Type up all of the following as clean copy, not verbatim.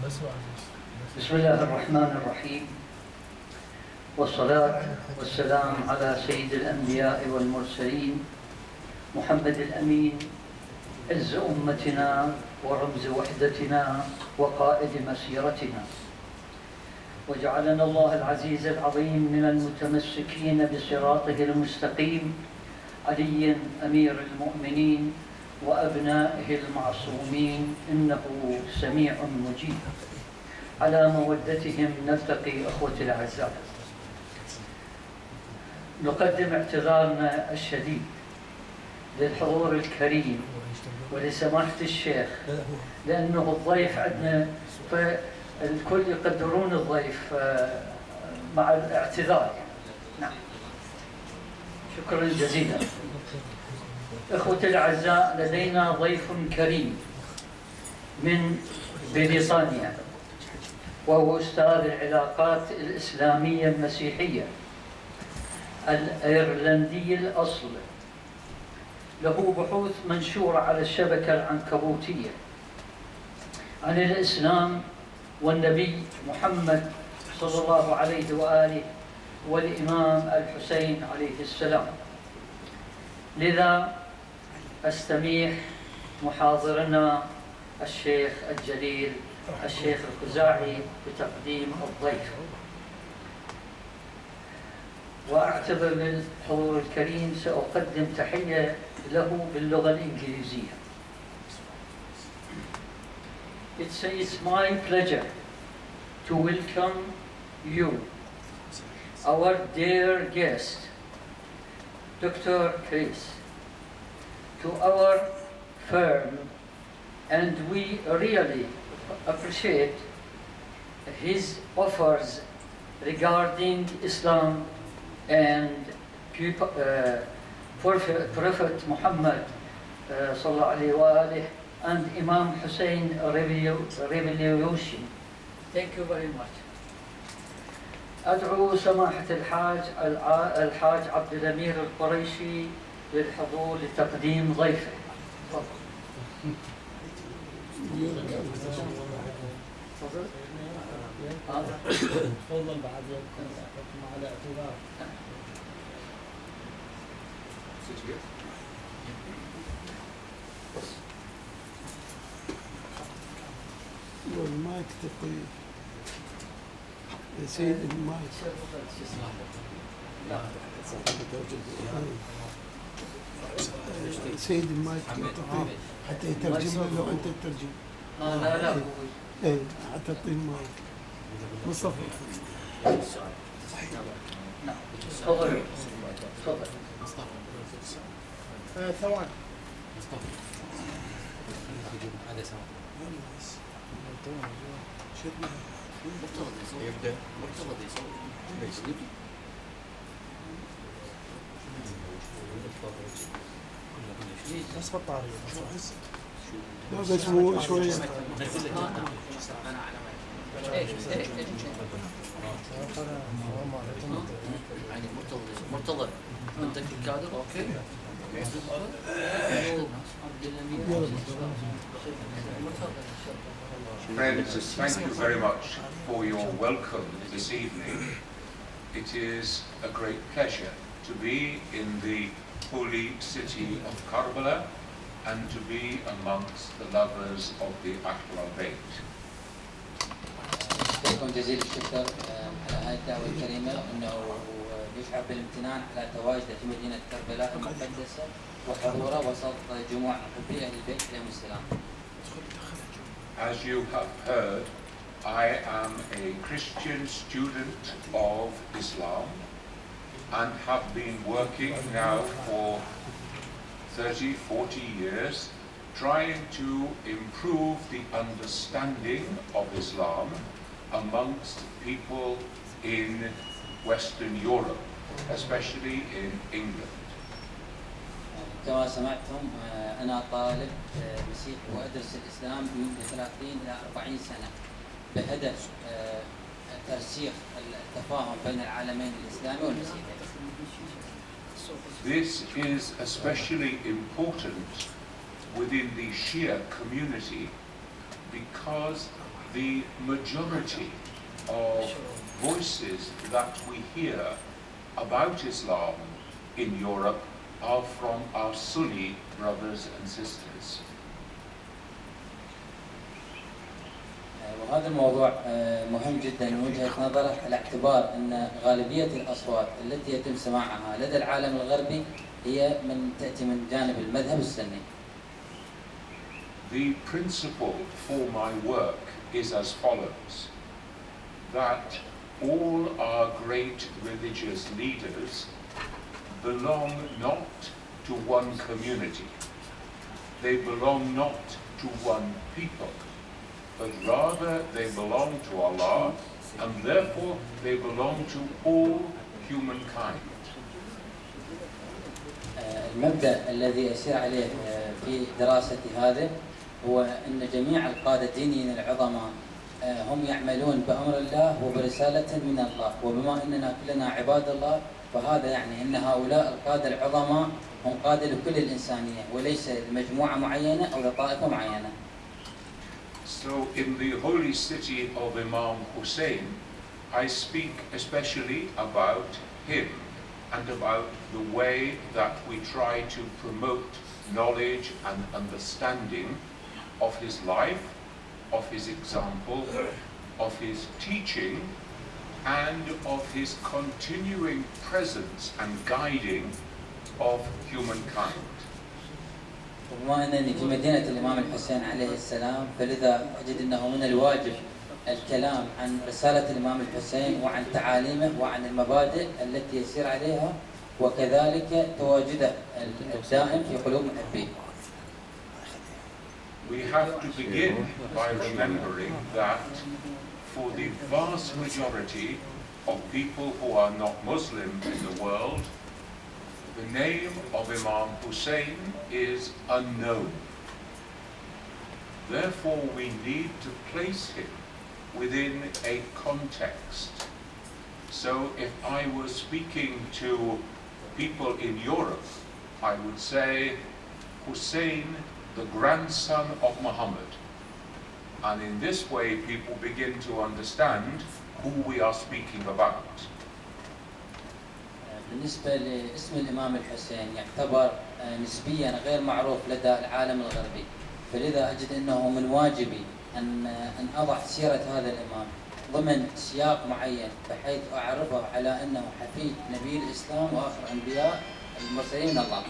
بسم الله الرحمن الرحيم، والصلاة والسلام على سيد الأنبياء والمرسلين محمد الأمين، عز أمتنا ورمز وحدتنا وقائد مسيرتنا. وجعلنا الله العزيز العظيم من المتمسكين بصراطه المستقيم، علي أمير المؤمنين وأبنائه المعصومين، إنه سميع مجيب. على مودتهم نلتقي أخوتي الأعزاء. نقدم اعتذارنا الشديد للحضور الكريم ولسماحة الشيخ، لأنه الضيف عندنا فالكل يقدرون الضيف مع الاعتذار. نعم، شكرا جزيلا. إخوتي الأعزاء، لدينا ضيف كريم من بريطانيا، وهو أستاذ العلاقات الإسلامية المسيحية الأيرلندي الأصل. له بحوث منشورة على الشبكة العنكبوتية عن الإسلام والنبي محمد صلى الله عليه وآله والإمام الحسين عليه السلام. لذا أستميح محاضرنا الشيخ الجليل الشيخ الخزاعي بتقديم الضيف، وأعتذر للحضور الكريم سأقدم تحية له باللغة الإنجليزية. It's my pleasure to welcome you, our dear guest, Dr. Kris, to our firm, and we really appreciate his offers regarding Islam and Prophet Muhammad sallallahu alaihi wasallam and Imam Hussein revolution. Thank you very much. أدعو سماحة الحاج عبد الأمير القريشي للحضور لتقديم ضيفه. تفضل بعد على اعتذار. والمايك تقي يا سيد، المايك سيد المايك حتى يترجم لو انت تترجم. لا ايه حتى تعطيه المايك. مصطفى نعم، تفضل تفضل. ثواني. يبدأ مرتبط يصور بس بطارية لا بس مو شوية. مرتضى عندك الكادر؟ اوكي. Friends, thank you very much for your welcome this evening. It is a great pleasure to be in the holy city of Karbala and to be amongst the lovers of the Ahlul Bayt. لكم جزيل الشكر على هذه الدعوة الكريمة، وأنه يشعر بالامتنان على تواجده في مدينة كربلاء المقدسة وحضوره وسط جموع محبي أهل البيت عليهم السلام. As you have heard, I am a Christian student of Islam and have been working now for 30-40 years trying to improve the understanding of Islam amongst people in Western Europe, especially in England. كما سمعتم أنا طالب مسيحي وأدرس الإسلام منذ 30 إلى 40 سنة بهدف ترسيخ التفاهم بين العالمين الإسلامي والمسيحي. This is especially important within the Shia community because the majority of voices that we hear about Islam in Europe are from our Sunni brothers and sisters. وهذا الموضوع مهم جدا من وجهة نظره على اعتبار أن غالبية الأصوات التي يتم سماعها لدى العالم الغربي هي تأتي من جانب المذهب السني. The principle for my work is as follows, that all our great religious leaders belong not to one community, they belong not to one people, but rather they belong to Allah, and therefore they belong to all humankind. المبدأ الذي أسير عليه في دراستي هذا هو أن جميع القادة الدينيين العظماء هم يعملون بأمر الله وبرسالة من الله، وبما أننا كلنا عباد الله فهذا يعني أن هؤلاء القادة العظماء هم قادة لكل الإنسانية وليس لمجموعة معينة أو لطائفة معينة. So in the holy city of Imam Hussein, I speak especially about him and about the way that we try to promote knowledge and understanding of his life, of his example, of his teaching, and of his continuing presence and guiding of humankind. وبما أنني في مدينة الإمام الحسين عليه السلام فلذا أجد أنه من الواجب الكلام عن رسالة الإمام الحسين وعن تعاليمه وعن المبادئ التي يسير عليها وكذلك تواجده الدائم في قلوب محبيه. We have to begin by remembering that for the vast majority of people who are not Muslim in the world, the name of Imam Hussein is unknown. Therefore, we need to place him within a context. So if I was speaking to people in Europe, I would say Hussein, the grandson of Muhammad. And in this way, people begin to understand who we are speaking about. بالنسبة لاسم الإمام الحسين يعتبر نسبيا غير معروف لدى العالم الغربي، فلذا أجد أنه من واجبي أن أضع سيرة هذا الإمام ضمن سياق معين بحيث أعرفه على أنه حفيد نبي الإسلام وآخر أنبياء المرسلين من الله.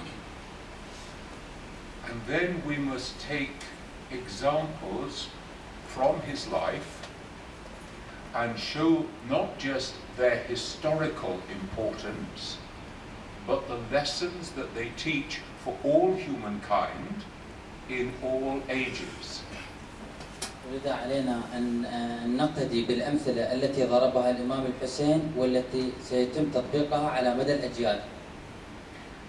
And then we must take examples from his life and show not just their historical importance, but the lessons that they teach for all humankind in all ages. ولذا علينا أن نقتدي بالأمثلة التي ضربها الإمام الحسين والتي سيتم تطبيقها على مدى الأجيال.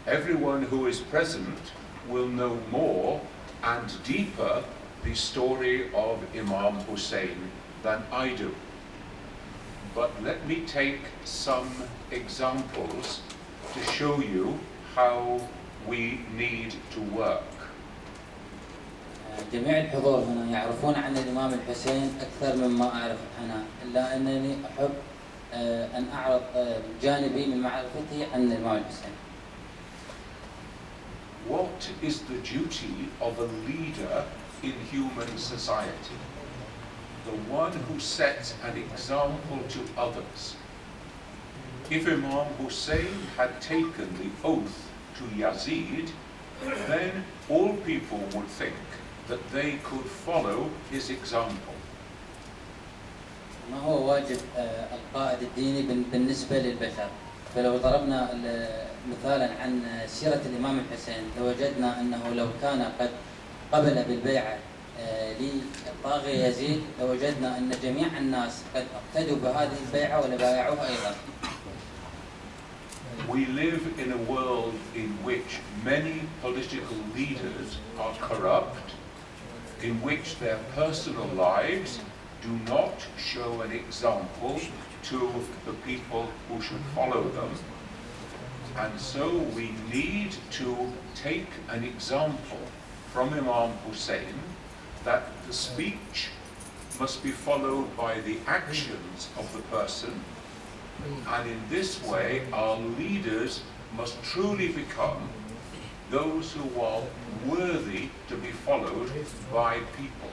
Everyone who is present will know more and deeper the story of Imam Hussein than I do. But let me take some examples to show you how we need to work. جميع الحضور هنا يعرفون عن الإمام الحسين أكثر مما أعرف أنا، إلا أنني أحب أن أعرض جانبي من معرفتي عن الإمام الحسين. What is the duty of a leader in human society? The one who sets an example to others. If Imam Hussein had taken the oath to Yazid, then all people would think that they could follow his example. ما هو واجب القائد الديني بالنسبة للبشر؟ فلو ضربنا مثالا عن سيرة الإمام الحسين لوجدنا أنه لو كان قد قبل بالبيعة للطاغية يزيد لوجدنا أن جميع الناس قد اقتدوا بهذه البيعة ولبايعوها أيضا. We live in a world in which many political leaders are corrupt, in which their personal lives do not show an example to the people who should follow them. And so we need to take an example from Imam Hussein that the speech must be followed by the actions of the person, and in this way our leaders must truly become those who are worthy to be followed by people.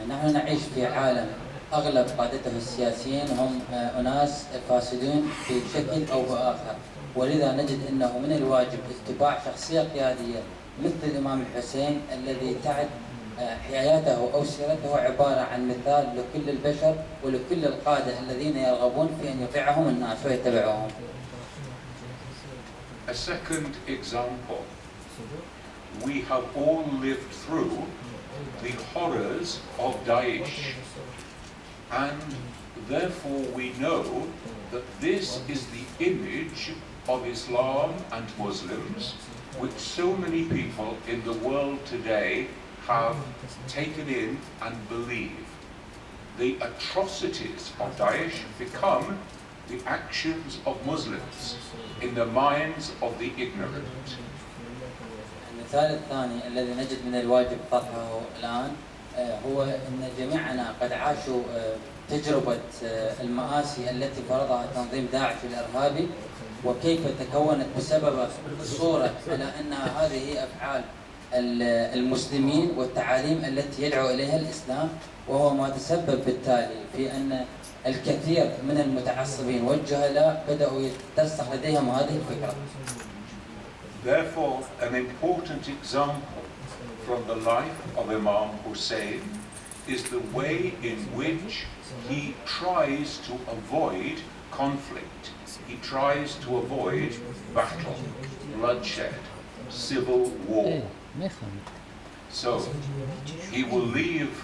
نحن نعيش في عالم أغلب قادته السياسيين هم أناس فاسدون بشكل أو بآخر، ولذا نجد أنه من الواجب اتباع شخصية قيادية مثل الإمام الحسين الذي تعد حياته أو سيرته عبارة عن مثال لكل البشر ولكل القادة الذين يرغبون في أن يطيعهم الناس ويتبعوهم. A second example, we have all lived through the horrors of Daesh, and therefore we know that this is the image of Islam and Muslims which so many people in the world today have taken in and believe. The atrocities of Daesh become the actions of Muslims in the minds of the ignorant. المثال الثاني الذي نجد من الواجب طرحه الآن هو أن جميعنا قد عاشوا تجربة المآسي التي فرضها تنظيم داعش الإرهابي، وكيف تكونت بسبب الصورة على أنها هذه هي أفعال المسلمين والتعاليم التي يدعو إليها الإسلام، وهو ما تسبب بالتالي في أن الكثير من المتعصبين والجهلاء بدأوا ترسخ لديهم هذه الفكرة. Therefore, an important example from the life of Imam Hussein is the way in which he tries to avoid conflict. He tries to avoid battle, bloodshed, civil war. So he will leave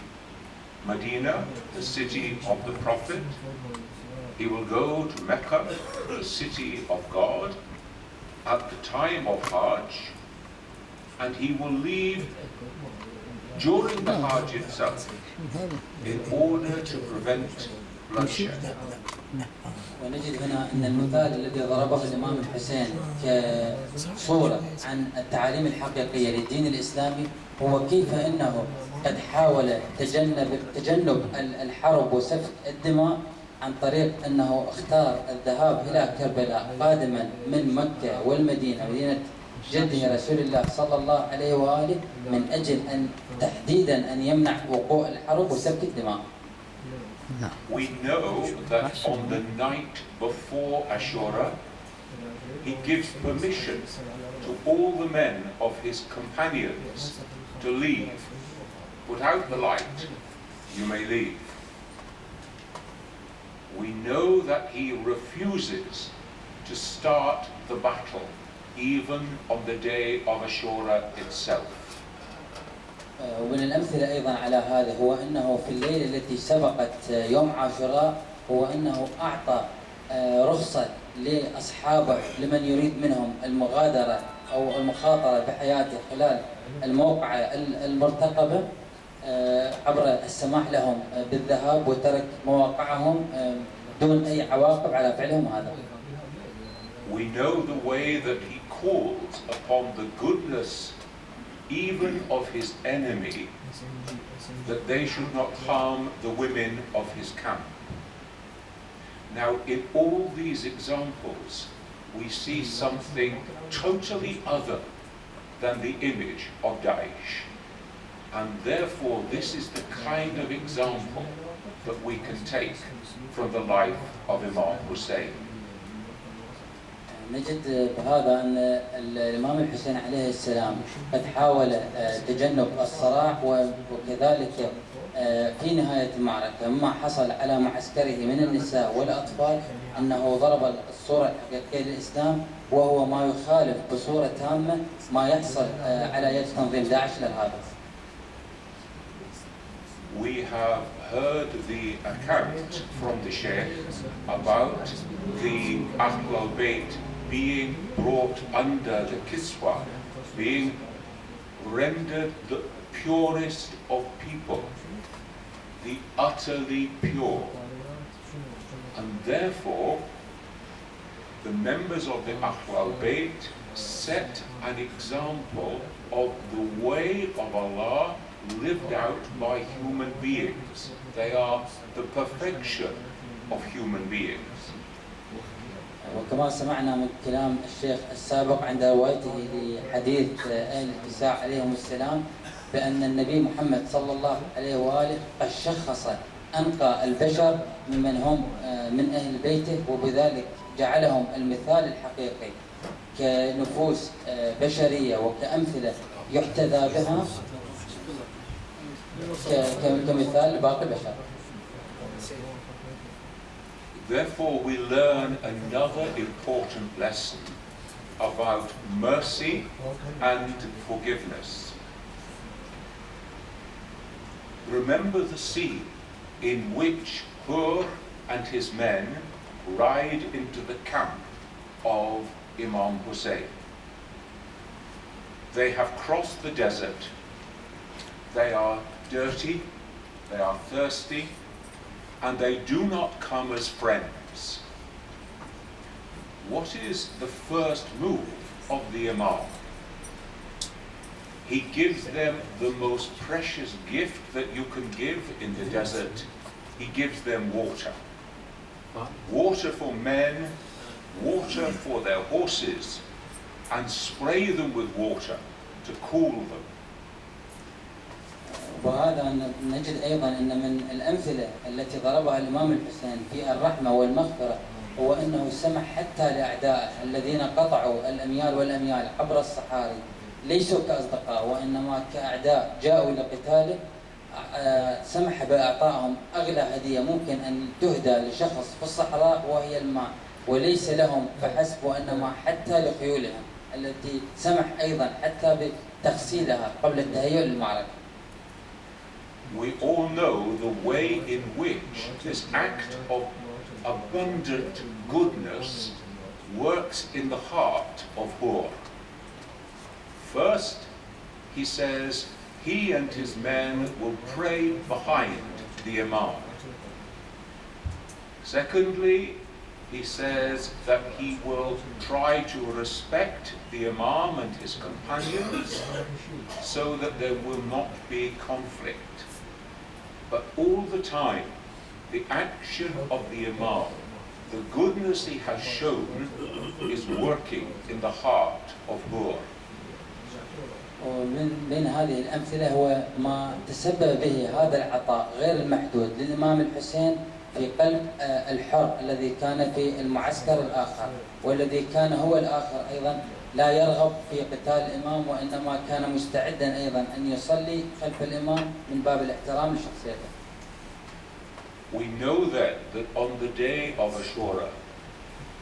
Medina, the city of the Prophet. He will go to Mecca, the city of God, at the time of Hajj, and he will leave during the Hajj itself in order to prevent bloodshed. ونجد هنا أن المثال الذي ضربه الإمام الحسين كصورة عن التعاليم الحقيقية للدين الإسلامي هو كيف أنه قد حاول تجنب الحرب وسفك الدماء عن طريق أنه اختار الذهاب إلى كربلاء قادما من مكة والمدينة مدينة جده رسول الله صلى الله عليه وآله من أجل أن تحديدا أن يمنع وقوع الحرب وسفك الدماء. We know that on the night before Ashura, he gives permission to all the men of his companions to leave. Put out the light, you may leave. We know that he refuses to start the battle, even on the day of Ashura itself. ومن الأمثلة أيضا على هذا هو أنه في الليلة التي سبقت يوم عاشوراء هو أنه أعطى رخصة لأصحابه لمن يريد منهم المغادرة أو المخاطرة بحياته خلال الموقعة المرتقبة عبر السماح لهم بالذهاب وترك مواقعهم دون أي عواقب على فعلهم هذا. We know the way that he calls upon the goodness even of his enemy, that they should not harm the women of his camp. Now, in all these examples, we see something totally other than the image of Daesh. And therefore, this is the kind of example that we can take from the life of Imam Hussein. نجد بهذا أن الإمام الحسين عليه السلام قد حاول تجنب الصراع وكذلك في نهاية المعركة مما حصل على معسكره من النساء والأطفال أنه ضرب الصورة الحقيقية للإسلام وهو ما يخالف بصورة تامة ما يحصل على يد تنظيم داعش الإرهابي. We have heard the account from the Sheikh about the Ahl al-Bayt being brought under the Kiswa, being rendered the purest of people, the utterly pure. And therefore, the members of the Ahl al-Bayt set an example of the way of Allah lived out by human beings. They are the perfection of human beings. وكما سمعنا من كلام الشيخ السابق عند روايته لحديث أهل الكساء عليهم السلام بأن النبي محمد صلى الله عليه وآله قد شخص أنقى البشر ممن هم من أهل بيته، وبذلك جعلهم المثال الحقيقي كنفوس بشرية وكأمثلة يحتذى بها كمثال لباقي البشر. Therefore, we learn another important lesson about mercy and forgiveness. Remember the scene in which Hur and his men ride into the camp of Imam Hussein. They have crossed the desert. They are dirty, they are thirsty, and they do not come as friends. What is the first move of the Imam? He gives them the most precious gift that you can give in the desert. He gives them water. Water for men, water for their horses, and spray them with water to cool them. وهذا نجد أيضا أن من الأمثلة التي ضربها الإمام الحسين في الرحمة والمغفرة هو أنه سمح حتى لأعدائه الذين قطعوا الأميال والأميال عبر الصحاري ليسوا كأصدقاء وإنما كأعداء جاءوا لقتاله، سمح بإعطائهم أغلى هدية ممكن أن تهدى لشخص في الصحراء وهي الماء، وليس لهم فحسب وإنما حتى لخيولهم التي سمح أيضا حتى بتغسيلها قبل التهيؤ للمعركة. We all know the way in which this act of abundant goodness works in the heart of Hur. First, he says he and his men will pray behind the Imam. Secondly, he says that he will try to respect the Imam and his companions so that there will not be conflict. But all the time, the action of the Imam, the goodness he has shown, is working in the heart of Hur. ومن بين هذه الأمثلة هو ما تسبب به هذا العطاء غير المحدود للإمام الحسين في قلب الحر الذي كان في المعسكر الآخر، والذي كان هو الآخر أيضا لا يرغب في قتال الإمام وإنما كان مستعدا أيضا أن يصلي خلف الإمام من باب الاحترام لشخصيته. We know that on the day of Ashura,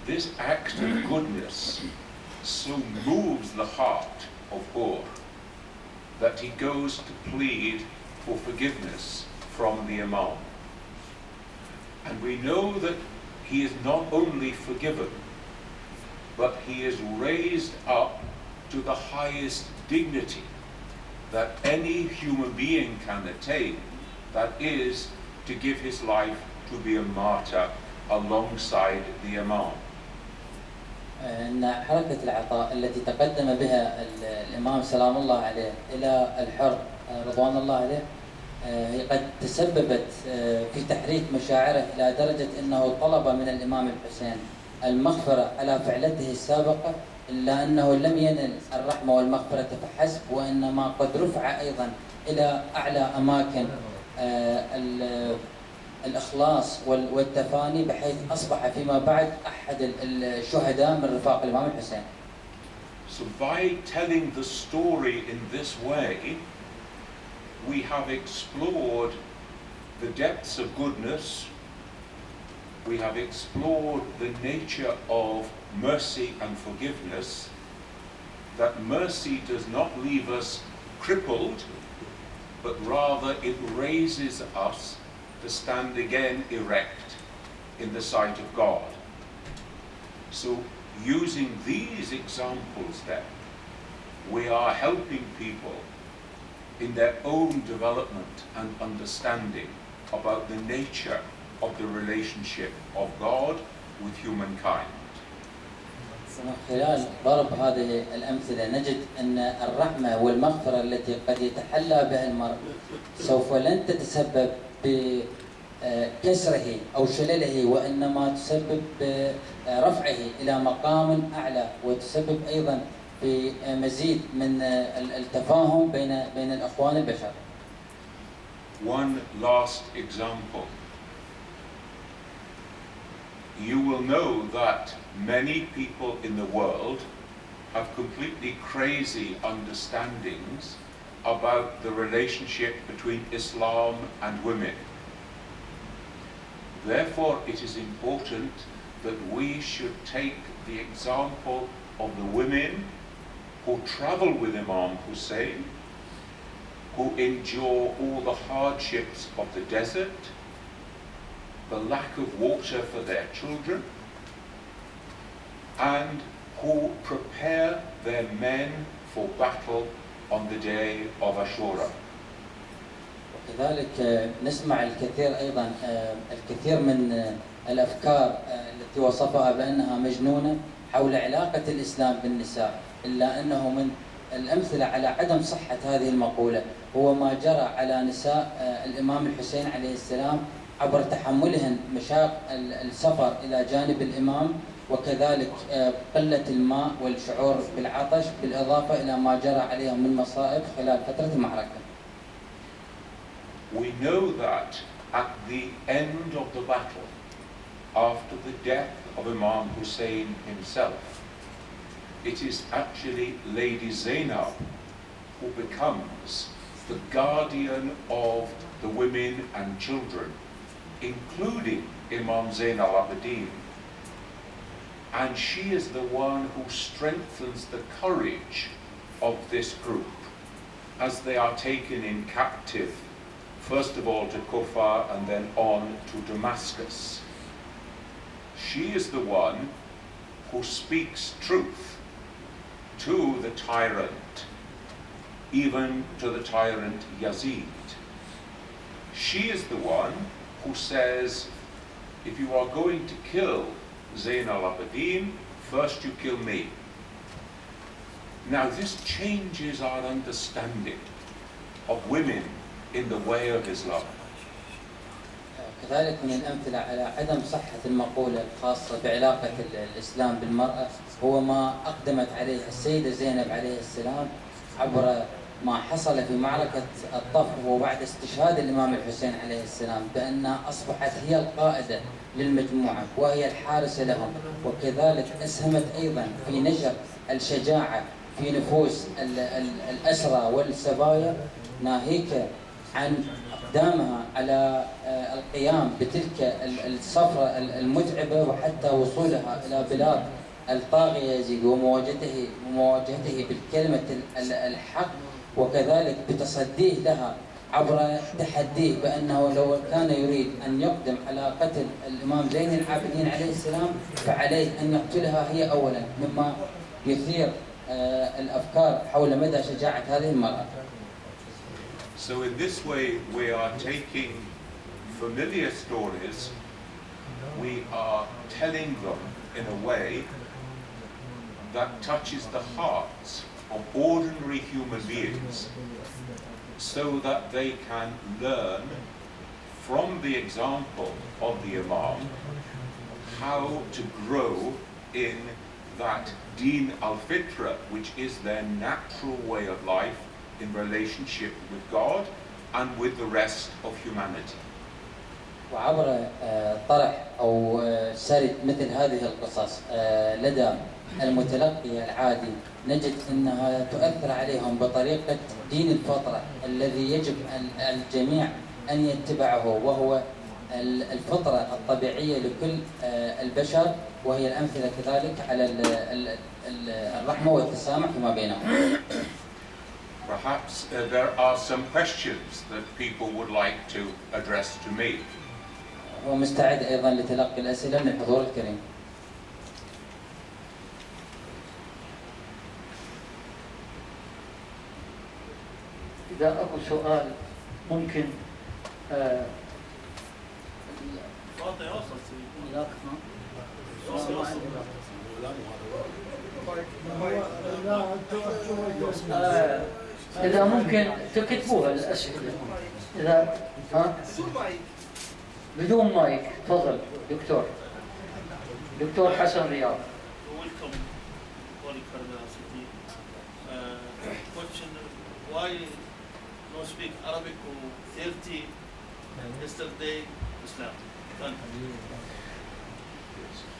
this act of goodness so moves the heart of Hur that he goes to plead for forgiveness from the Imam. And we know that he is not only forgiven, but he is raised up to the highest dignity that any human being can attain, that is, to give his life to be a martyr alongside the Imam. أن حركة العطاء التي تقدم بها الإمام سلام الله عليه إلى الحر رضوان الله عليه هي قد تسببت في تحريك مشاعره إلى درجة أنه طلب من الإمام الحسين المغفرة على فعلته السابقة، إلا أنه لم ينل الرحمة والمغفرة فحسب وإنما قد رفع أيضا إلى أعلى أماكن الإخلاص والتفاني بحيث أصبح فيما بعد أحد الشهداء من رفاق الإمام الحسين. So by telling the story in this way, we have explored the depths of goodness, we have explored the nature of mercy and forgiveness, that mercy does not leave us crippled, but rather it raises us to stand again erect in the sight of God. So using these examples then, we are helping people in their own development and understanding about the nature of the relationship of God with humankind. من خلال ضرب هذه الأمثلة نجد أن الرحمة والمغفرة التي قد يتحلى بها المرء سوف لن تتسبب بكسره أو شلله، وإنما تسبب برفعه إلى مقام أعلى، وتسبب أيضا في مزيد من التفاهم بين الأخوان البشر. One last example. You will know that many people in the world have completely crazy understandings about the relationship between Islam and women. Therefore, it is important that we should take the example of the women who travel with Imam Hussein, who endure all the hardships of the desert, the lack of water for their children, and who prepare their men for battle on the day of Ashura. وكذلك نسمع الكثير أيضا الكثير من الأفكار التي وصفها بأنها مجنونة حول علاقة الإسلام بالنساء، إلا أنه من الأمثلة على عدم صحة هذه المقولة هو ما جرى على نساء الإمام الحسين عليه السلام عبر تحملهن مشاق السفر إلى جانب الإمام، وكذلك قلة الماء والشعور بالعطش، بالإضافة إلى ما جرى عليهم من مصائب خلال فترة المعركة. We know that at the end of the battle, after the death of Imam Hussein himself, it is actually Lady Zainab who becomes the guardian of the women and children, including Imam Zain al-Abidin. And she is the one who strengthens the courage of this group as they are taken in captive, first of all to Kufa and then on to Damascus. She is the one who speaks truth to the tyrant, even to the tyrant Yazid. She is the one who says, if you are going to kill Zain al-Abidin, first you kill me. Now this changes our understanding of women in the way of Islam. كذلك من الأمثلة على عدم صحة المقولة الخاصة بعلاقة الإسلام بالمرأة هو ما أقدمت عليه السيدة زينب عليه السلام عبر ما حصل في معركة الطف وبعد استشهاد الإمام الحسين عليه السلام، بأنها أصبحت هي القائدة للمجموعة وهي الحارسة لهم، وكذلك أسهمت أيضا في نشر الشجاعة في نفوس الأسرى والسبايا، ناهيك عن أقدامها على القيام بتلك السفرة المتعبة وحتى وصولها إلى بلاد الطاغية يزيد ومواجهته بالكلمة الحق، وكذلك بتصديه لها عبر تحديه بأنه لو كان يريد أن يقدم على قتل الإمام زين العابدين عليه السلام فعليه أن يقتلها هي أولا، مما يثير الأفكار حول مدى شجاعة هذه المرأة. So in this way we are taking familiar stories, we are telling them in a way that touches the hearts of ordinary human beings so that they can learn from the example of the Imam how to grow in that Deen al-Fitra, which is their natural way of life in relationship with God and with the rest of humanity. وعبر طرح أو سرد مثل هذه القصص لدى المتلقي العادي نجد أنها تؤثر عليهم بطريقة دين الفطرة الذي يجب الجميع أن يتبعه، وهو الفطرة الطبيعية لكل البشر، وهي الأمثلة كذلك على الرحمة والتسامح فيما بينهم. Perhaps there are some questions that people would like to address to me. ومستعد أيضا لتلقي الأسئلة من الحضور الكريم. إذا أكو سؤال ممكن لا إذا ممكن تكتبوها الأسئلة إذا بدون مايك. تفضل دكتور. دكتور حسن رياض. Welcome, Holy Karbala city. Question: why no speak Arabic or 30 yesterday Islam?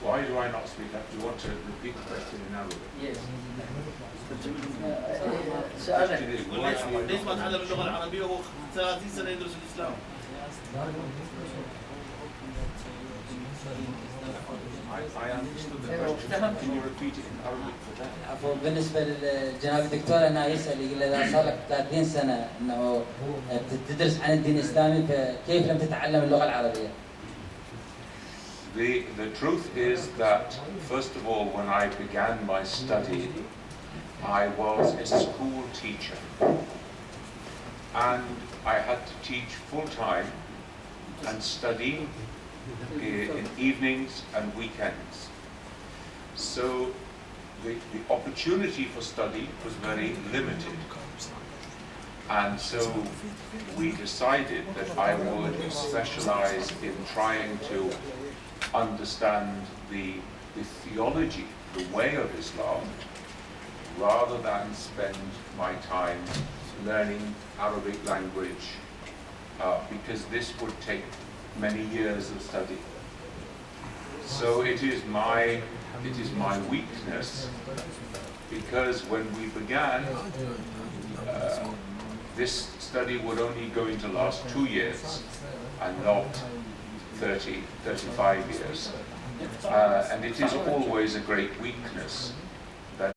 Why do I not speak up? Do you want to repeat the question in Arabic? Yes. سألك. ليش ما تعلم اللغة العربية وهو 30 سنة يدرس الإسلام؟ I understood the question. Can you repeat it in Arabic for that? عفوا بالنسبه للجناب الدكتور انه يسال يقول اذا صار لك 30 سنه انه تدرس عن الدين الاسلامي فكيف لم تتعلم اللغه العربيه؟ The truth is that, first of all, when I began my study, I was a school teacher. And I had to teach full-time and study in evenings and weekends. So the opportunity for study was very limited. And so we decided that I would specialize in trying to understand the theology, the way of Islam, rather than spend my time learning Arabic language, because this would take many years of study. So it is my weakness, because when we began, this study would only going to last 2 years and not 30, 35 years. And it is always a great weakness